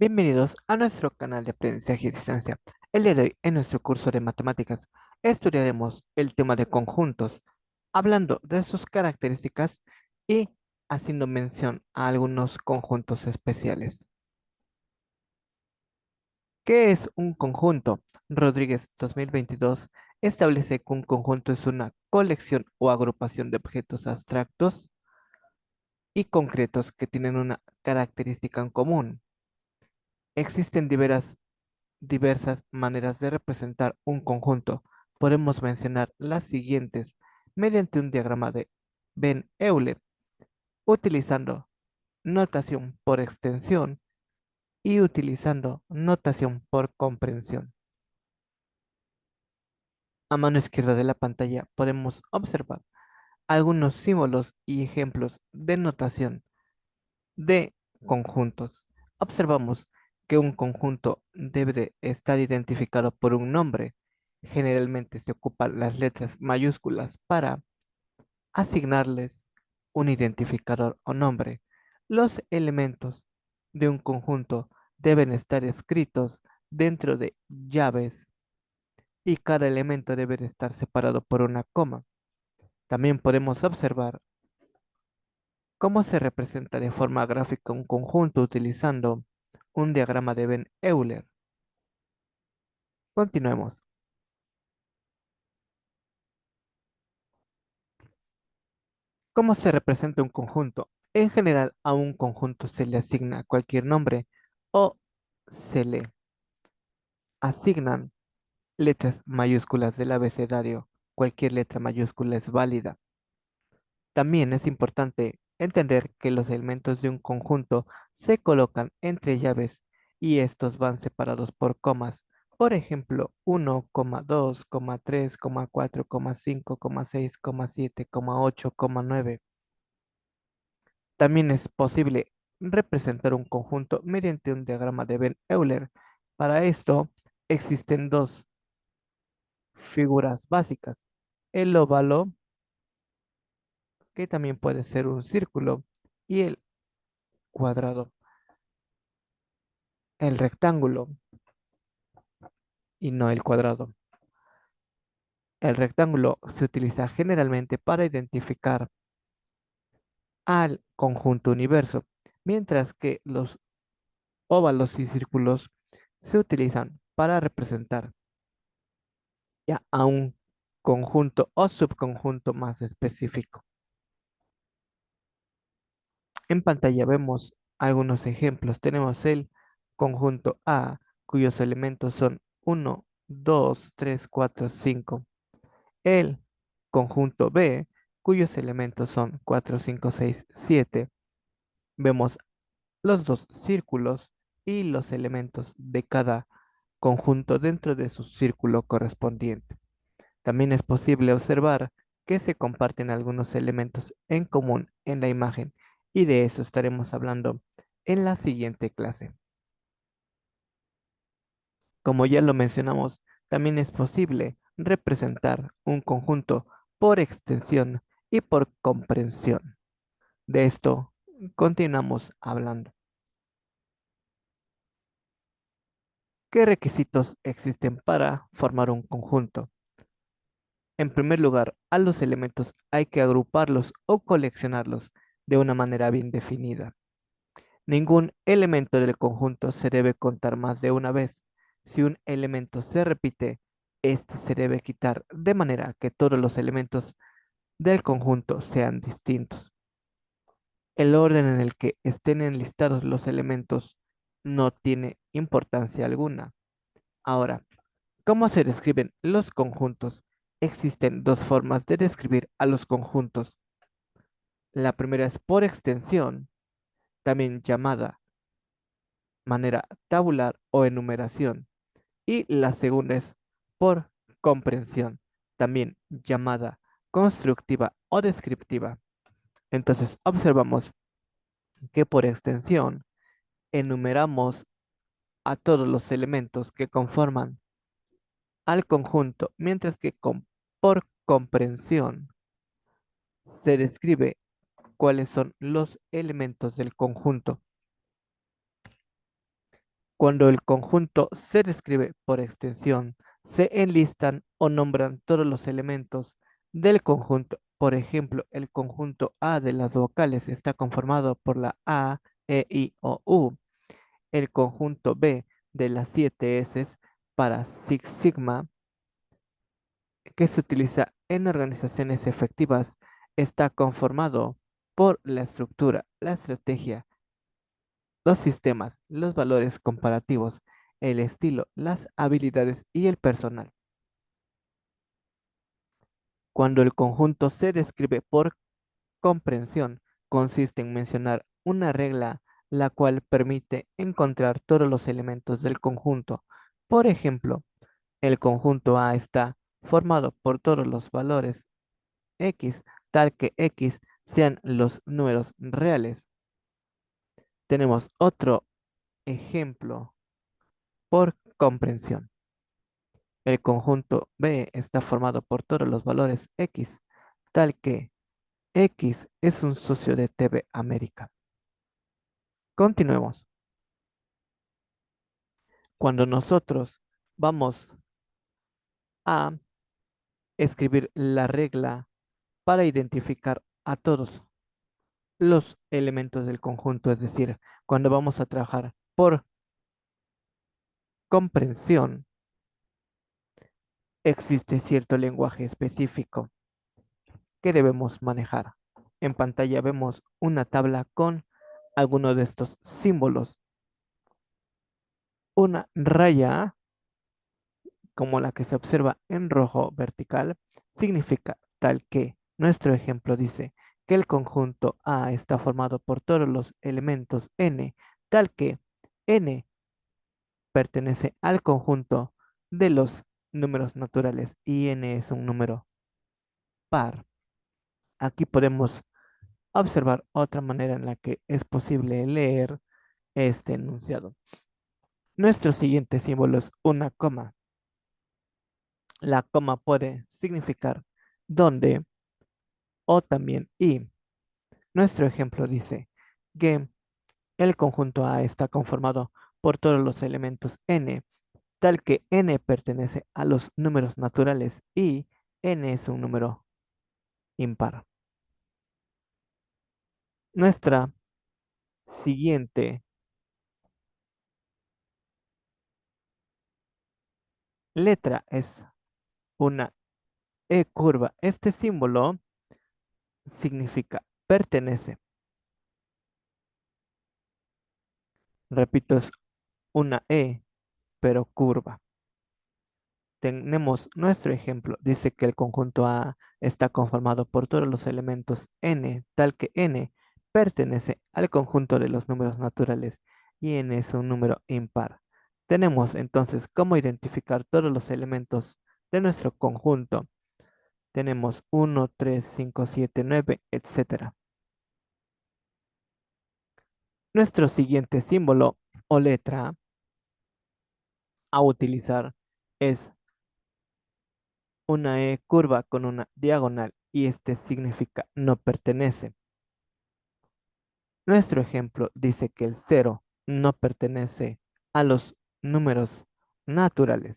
Bienvenidos a nuestro canal de aprendizaje a distancia. El día de hoy, en nuestro curso de matemáticas, estudiaremos el tema de conjuntos, hablando de sus características y haciendo mención a algunos conjuntos especiales. ¿Qué es un conjunto? Rodríguez 2022 establece que un conjunto es una colección o agrupación de objetos abstractos y concretos que tienen una característica en común. Existen diversas maneras de representar un conjunto. Podemos mencionar las siguientes mediante un diagrama de Venn-Euler, utilizando notación por extensión y utilizando notación por comprensión. A mano izquierda de la pantalla podemos observar algunos símbolos y ejemplos de notación de conjuntos. Observamos que un conjunto debe de estar identificado por un nombre. Generalmente se ocupan las letras mayúsculas para asignarles un identificador o nombre. Los elementos de un conjunto deben estar escritos dentro de llaves y cada elemento debe de estar separado por una coma. También podemos observar cómo se representa de forma gráfica un conjunto utilizando un diagrama de Venn-Euler. Continuemos. ¿Cómo se representa un conjunto? En general, a un conjunto se le asigna cualquier nombre o se le asignan letras mayúsculas del abecedario. Cualquier letra mayúscula es válida. También es importante entender que los elementos de un conjunto se colocan entre llaves y estos van separados por comas. Por ejemplo, 1, 2, 3, 4, 5, 6, 7, 8, 9. También es posible representar un conjunto mediante un diagrama de Venn-Euler. Para esto existen dos figuras básicas. El óvalo, que también puede ser un círculo, y el cuadrado. El rectángulo y no el cuadrado. El rectángulo se utiliza generalmente para identificar al conjunto universo, mientras que los óvalos y círculos se utilizan para representar ya a un conjunto o subconjunto más específico. En pantalla vemos algunos ejemplos. Tenemos el conjunto A, cuyos elementos son 1, 2, 3, 4, 5. El conjunto B, cuyos elementos son 4, 5, 6, 7. Vemos los dos círculos y los elementos de cada conjunto dentro de su círculo correspondiente. También es posible observar que se comparten algunos elementos en común en la imagen y de eso estaremos hablando en la siguiente clase. Como ya lo mencionamos, también es posible representar un conjunto por extensión y por comprensión. De esto continuamos hablando. ¿Qué requisitos existen para formar un conjunto? En primer lugar, a los elementos hay que agruparlos o coleccionarlos de una manera bien definida. Ningún elemento del conjunto se debe contar más de una vez. Si un elemento se repite, este se debe quitar de manera que todos los elementos del conjunto sean distintos. El orden en el que estén enlistados los elementos no tiene importancia alguna. Ahora, ¿cómo se describen los conjuntos? Existen dos formas de describir a los conjuntos. La primera es por extensión, también llamada manera tabular o enumeración. Y la segunda es por comprensión, también llamada constructiva o descriptiva. Entonces, observamos que por extensión enumeramos a todos los elementos que conforman al conjunto, mientras que por comprensión se describe cuáles son los elementos del conjunto. Cuando el conjunto se describe por extensión, se enlistan o nombran todos los elementos del conjunto. Por ejemplo, el conjunto A de las vocales está conformado por la A, E, I o U. El conjunto B de las 7 S para Six Sigma, que se utiliza en organizaciones efectivas, está conformado por la estructura, la estrategia, los sistemas, los valores comparativos, el estilo, las habilidades y el personal. Cuando el conjunto se describe por comprensión, consiste en mencionar una regla la cual permite encontrar todos los elementos del conjunto. Por ejemplo, el conjunto A está formado por todos los valores X, tal que X sean los números reales. Tenemos otro ejemplo por comprensión. El conjunto B está formado por todos los valores X, tal que X es un socio de TV América. Continuemos. Cuando nosotros vamos a escribir la regla para identificar a todos los elementos del conjunto, es decir, cuando vamos a trabajar por comprensión, existe cierto lenguaje específico que debemos manejar. En pantalla vemos una tabla con algunos de estos símbolos. Una raya, como la que se observa en rojo vertical, significa tal que nuestro ejemplo dice que el conjunto A está formado por todos los elementos N, tal que N pertenece al conjunto de los números naturales y N es un número par. Aquí podemos observar otra manera en la que es posible leer este enunciado. Nuestro siguiente símbolo es una coma. La coma puede significar donde o también y. Nuestro ejemplo dice que el conjunto A está conformado por todos los elementos n, tal que n pertenece a los números naturales y n es un número impar. Nuestra siguiente letra es una E curva. Este símbolo significa pertenece. Repito, es una E, pero curva. Tenemos nuestro ejemplo. Dice que el conjunto A está conformado por todos los elementos n, tal que n pertenece al conjunto de los números naturales y n es un número impar. Tenemos entonces cómo identificar todos los elementos de nuestro conjunto. Tenemos 1, 3, 5, 7, 9, etcétera. Nuestro siguiente símbolo o letra a utilizar es una E curva con una diagonal y este significa no pertenece. Nuestro ejemplo dice que el cero no pertenece a los números naturales.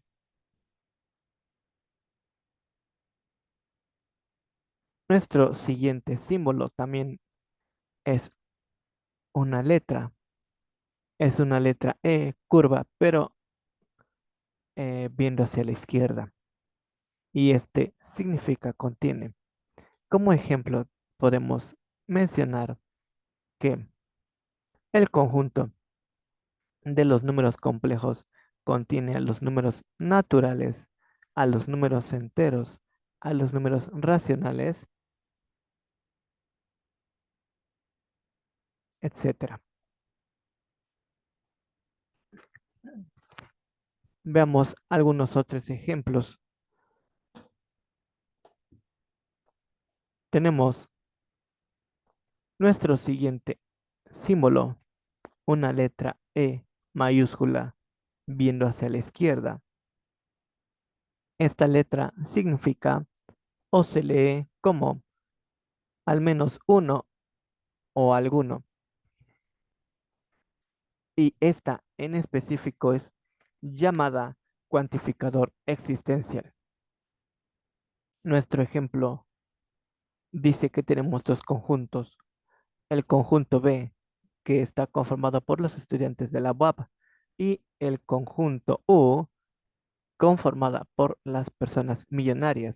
Nuestro siguiente símbolo también es una letra. Es una letra E curva, pero viendo hacia la izquierda. Y este significa contiene. Como ejemplo, podemos mencionar que el conjunto de los números complejos contiene a los números naturales, a los números enteros, a los números racionales, etcétera. Veamos algunos otros ejemplos. Tenemos nuestro siguiente símbolo, una letra E mayúscula viendo hacia la izquierda. Esta letra significa o se lee como al menos uno o alguno. Y esta en específico es llamada cuantificador existencial. Nuestro ejemplo dice que tenemos dos conjuntos. El conjunto B, que está conformado por los estudiantes de la UAP, y el conjunto U, conformada por las personas millonarias.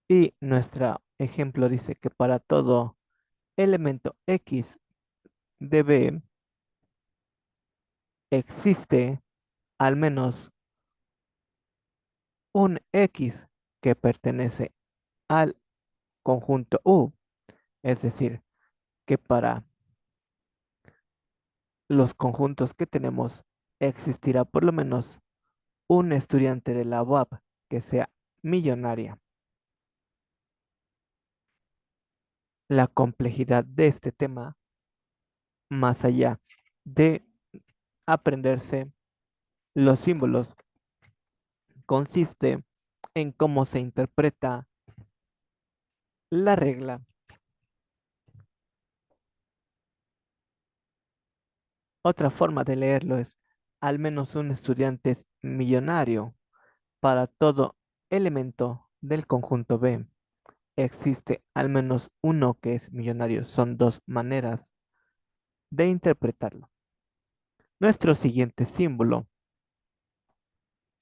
Y nuestro ejemplo dice que para todo elemento X de B existe al menos un X que pertenece al conjunto U. Es decir, que para los conjuntos que tenemos existirá por lo menos un estudiante de la UAP que sea millonaria. La complejidad de este tema, más allá de aprenderse los símbolos, consiste en cómo se interpreta la regla. Otra forma de leerlo es, al menos un estudiante es millonario. Para todo elemento del conjunto B existe al menos uno que es millonario. Son dos maneras de interpretarlo. Nuestro siguiente símbolo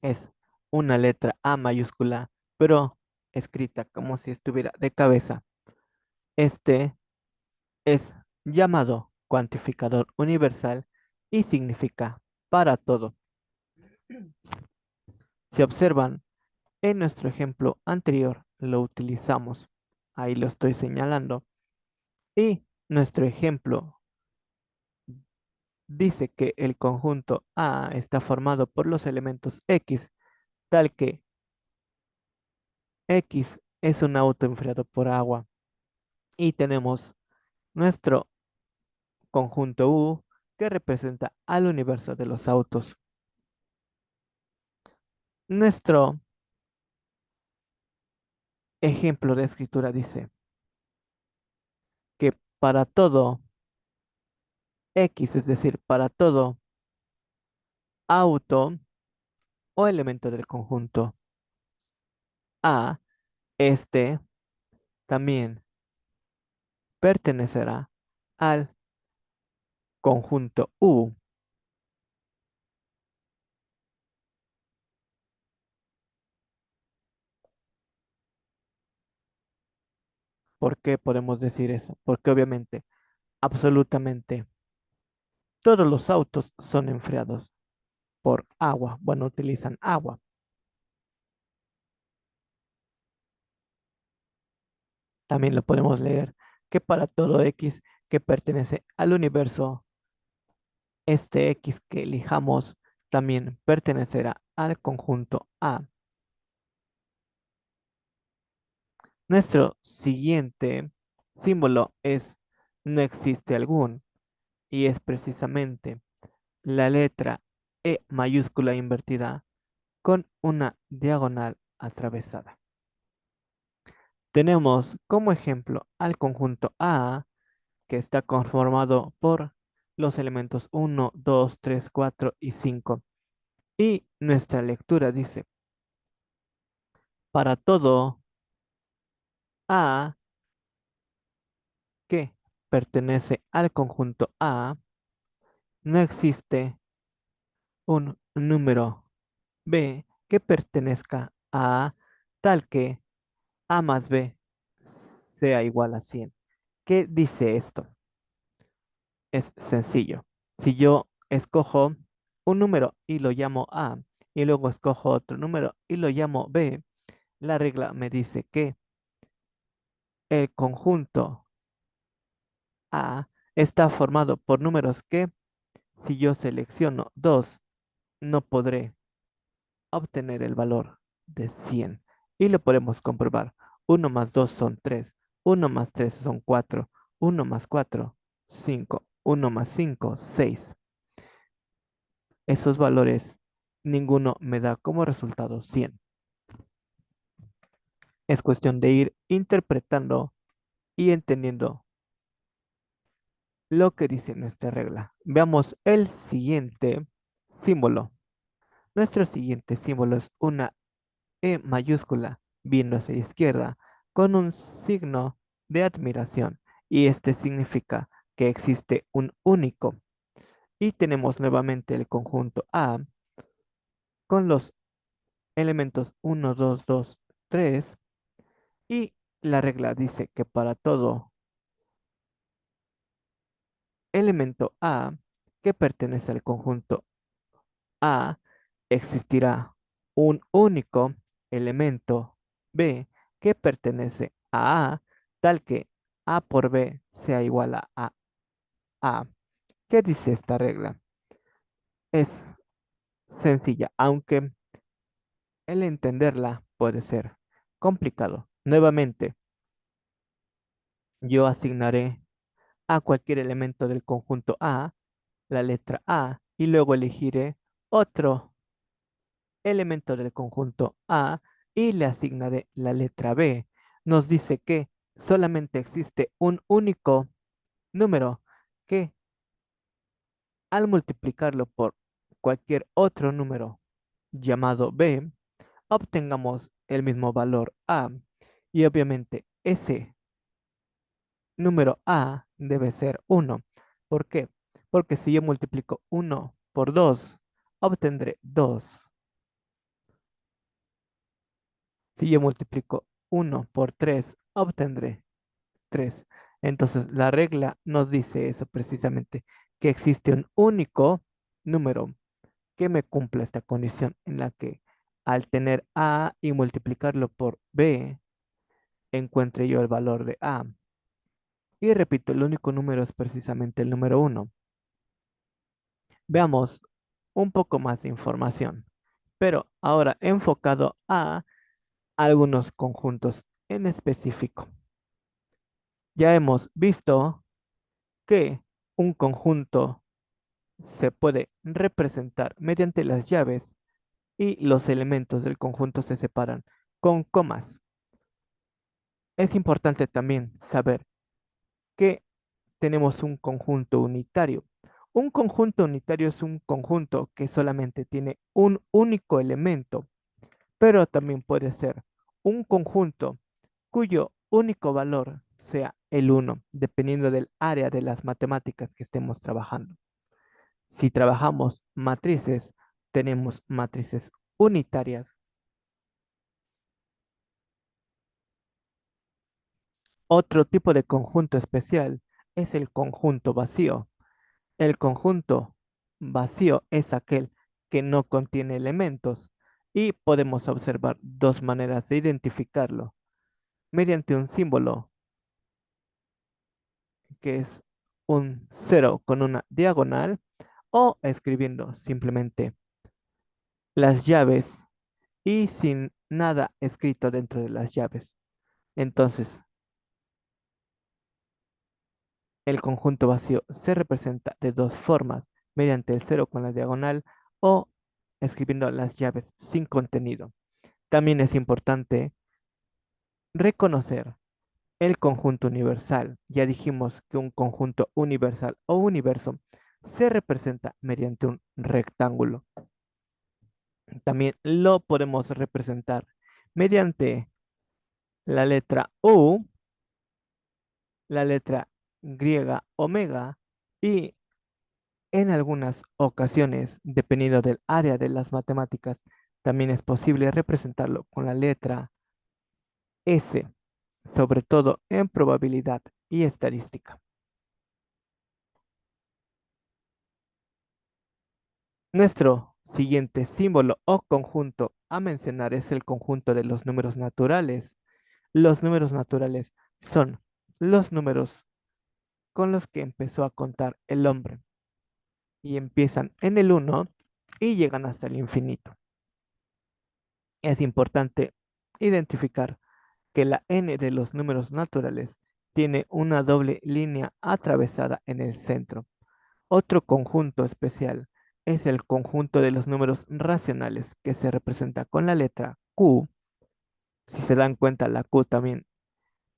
es una letra A mayúscula, pero escrita como si estuviera de cabeza. Este es llamado cuantificador universal y significa para todo. Si observan, en nuestro ejemplo anterior lo utilizamos. Ahí lo estoy señalando. Y nuestro ejemplo dice que el conjunto A está formado por los elementos X, tal que X es un auto enfriado por agua. Y tenemos nuestro conjunto U que representa al universo de los autos. Nuestro ejemplo de escritura dice que para todo X, es decir, para todo auto o elemento del conjunto A, este también pertenecerá al conjunto U. ¿Por qué podemos decir eso? Porque obviamente, absolutamente todos los autos son enfriados por agua. Bueno, utilizan agua. También lo podemos leer que para todo X que pertenece al universo, este X que elijamos también pertenecerá al conjunto A. Nuestro siguiente símbolo es no existe algún y es precisamente la letra E mayúscula invertida con una diagonal atravesada. Tenemos como ejemplo al conjunto A, que está conformado por los elementos 1, 2, 3, 4 y 5. Y nuestra lectura dice, para todo A que pertenece al conjunto A, no existe un número B que pertenezca a A tal que A más B sea igual a 100. ¿Qué dice esto? Es sencillo. Si yo escojo un número y lo llamo A, y luego escojo otro número y lo llamo B, la regla me dice que el conjunto A está formado por números que, si yo selecciono 2, no podré obtener el valor de 100. Y lo podemos comprobar. 1 más 2 son 3. 1 más 3 son 4. 1 más 4, 5. 1 más 5, 6. Esos valores, ninguno me da como resultado 100. Es cuestión de ir interpretando y entendiendo lo que dice nuestra regla. Veamos el siguiente símbolo. Nuestro siguiente símbolo es una E mayúscula, viendo hacia la izquierda, con un signo de admiración. Y este significa que existe un único. Y tenemos nuevamente el conjunto A con los elementos uno, 2, 2, 3. Y la regla dice que para todo elemento A que pertenece al conjunto A, existirá un único elemento B que pertenece a A, tal que A por B sea igual a A. ¿Qué dice esta regla? Es sencilla, aunque el entenderla puede ser complicado. Nuevamente, yo asignaré a cualquier elemento del conjunto A la letra A y luego elegiré otro elemento del conjunto A y le asignaré la letra B. Nos dice que solamente existe un único número que al multiplicarlo por cualquier otro número llamado B, obtengamos el mismo valor A. Y obviamente ese número A debe ser 1. ¿Por qué? Porque si yo multiplico 1 por 2, obtendré 2. Si yo multiplico 1 por 3, obtendré 3. Entonces, la regla nos dice eso precisamente, que existe un único número que me cumpla esta condición en la que al tener A y multiplicarlo por B, encuentre yo el valor de A. Y repito, el único número es precisamente el número 1. Veamos un poco más de información, pero ahora enfocado a algunos conjuntos en específico. Ya hemos visto que un conjunto se puede representar mediante las llaves y los elementos del conjunto se separan con comas. Es importante también saber que tenemos un conjunto unitario. Un conjunto unitario es un conjunto que solamente tiene un único elemento, pero también puede ser un conjunto cuyo único valor sea el uno, dependiendo del área de las matemáticas que estemos trabajando. Si trabajamos matrices, tenemos matrices unitarias. Otro tipo de conjunto especial es el conjunto vacío. El conjunto vacío es aquel que no contiene elementos y podemos observar dos maneras de identificarlo. Mediante un símbolo que es un cero con una diagonal o escribiendo simplemente las llaves y sin nada escrito dentro de las llaves. Entonces, el conjunto vacío se representa de dos formas, mediante el cero con la diagonal o escribiendo las llaves sin contenido. También es importante reconocer el conjunto universal. Ya dijimos que un conjunto universal o universo se representa mediante un rectángulo. También lo podemos representar mediante la letra U, la letra griega omega y en algunas ocasiones, dependiendo del área de las matemáticas, también es posible representarlo con la letra S, sobre todo en probabilidad y estadística. Nuestro siguiente símbolo o conjunto a mencionar es el conjunto de los números naturales. Los números naturales son los números con los que empezó a contar el hombre y empiezan en el uno y llegan hasta el infinito. Es importante identificar que la n de los números naturales tiene una doble línea atravesada en el centro. Otro conjunto especial es el conjunto de los números racionales que se representa con la letra Q. Si se dan cuenta, la Q también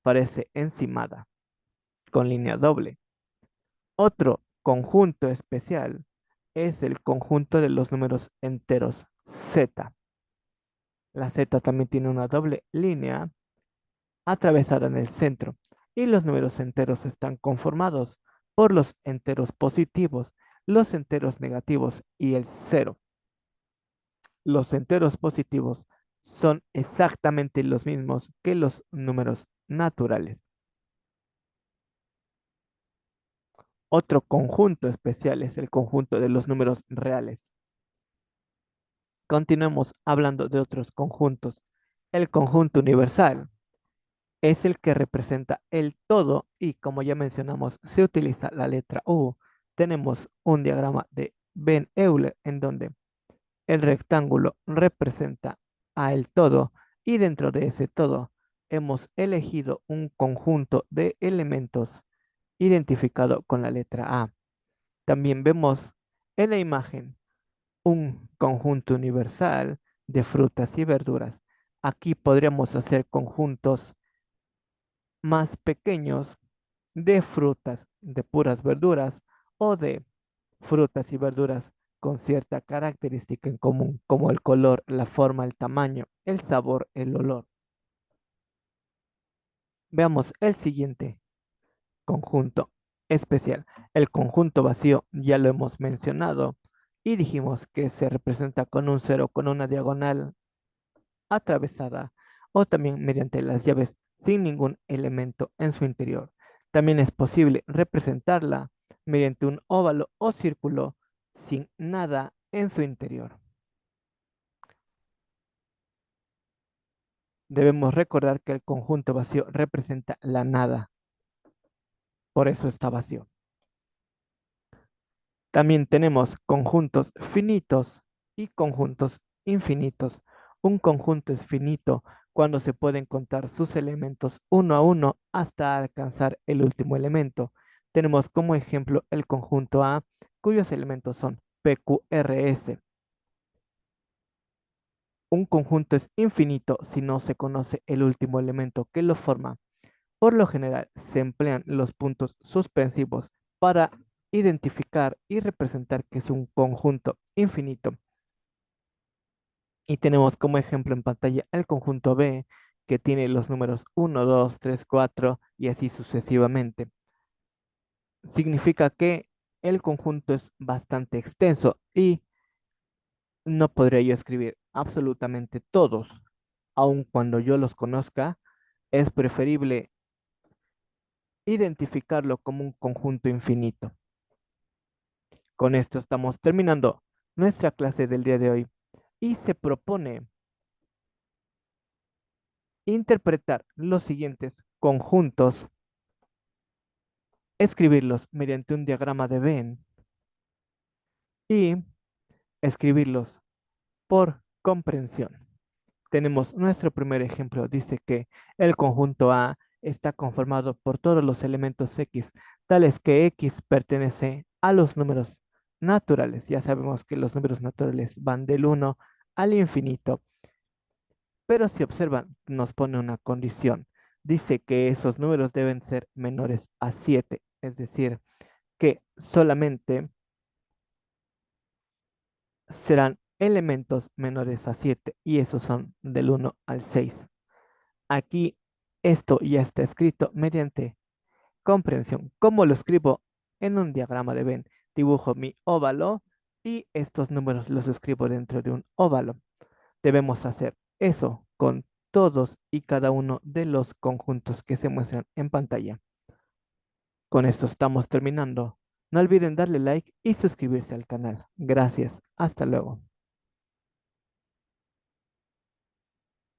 parece encimada con línea doble. Otro conjunto especial es el conjunto de los números enteros Z. La Z también tiene una doble línea atravesada en el centro y los números enteros están conformados por los enteros positivos, los enteros negativos y el cero. Los enteros positivos son exactamente los mismos que los números naturales. Otro conjunto especial es el conjunto de los números reales. Continuemos hablando de otros conjuntos. El conjunto universal es el que representa el todo y como ya mencionamos, se utiliza la letra U. Tenemos un diagrama de Ben Euler en donde el rectángulo representa a el todo y dentro de ese todo hemos elegido un conjunto de elementos identificado con la letra A. También vemos en la imagen un conjunto universal de frutas y verduras. Aquí podríamos hacer conjuntos más pequeños de frutas, de puras verduras o de frutas y verduras con cierta característica en común, como el color, la forma, el tamaño, el sabor, el olor. Veamos el siguiente conjunto especial. El conjunto vacío ya lo hemos mencionado y dijimos que se representa con un cero, con una diagonal atravesada o también mediante las llaves sin ningún elemento en su interior. También es posible representarla mediante un óvalo o círculo sin nada en su interior. Debemos recordar que el conjunto vacío representa la nada, por eso está vacío. También tenemos conjuntos finitos y conjuntos infinitos. Un conjunto es finito cuando se pueden contar sus elementos uno a uno hasta alcanzar el último elemento. Tenemos como ejemplo el conjunto A, cuyos elementos son PQRS. Un conjunto es infinito si no se conoce el último elemento que lo forma. Por lo general, se emplean los puntos suspensivos para identificar y representar que es un conjunto infinito. Y tenemos como ejemplo en pantalla el conjunto B, que tiene los números 1, 2, 3, 4 y así sucesivamente. Significa que el conjunto es bastante extenso y no podría yo escribir absolutamente todos, aun cuando yo los conozca. Es preferible identificarlo como un conjunto infinito. Con esto estamos terminando nuestra clase del día de hoy y se propone interpretar los siguientes conjuntos, escribirlos mediante un diagrama de Venn y escribirlos por comprensión. Tenemos nuestro primer ejemplo, dice que el conjunto A está conformado por todos los elementos X, tales que X pertenece a los números naturales. Ya sabemos que los números naturales van del 1 al infinito. Pero si observan, nos pone una condición. Dice que esos números deben ser menores a 7, es decir, que solamente serán elementos menores a 7 y esos son del 1 al 6. Aquí esto ya está escrito mediante comprensión. ¿Cómo lo escribo? En un diagrama de Venn. Dibujo mi óvalo y estos números los escribo dentro de un óvalo. Debemos hacer eso con todos y cada uno de los conjuntos que se muestran en pantalla. Con esto estamos terminando. No olviden darle like y suscribirse al canal. Gracias. Hasta luego.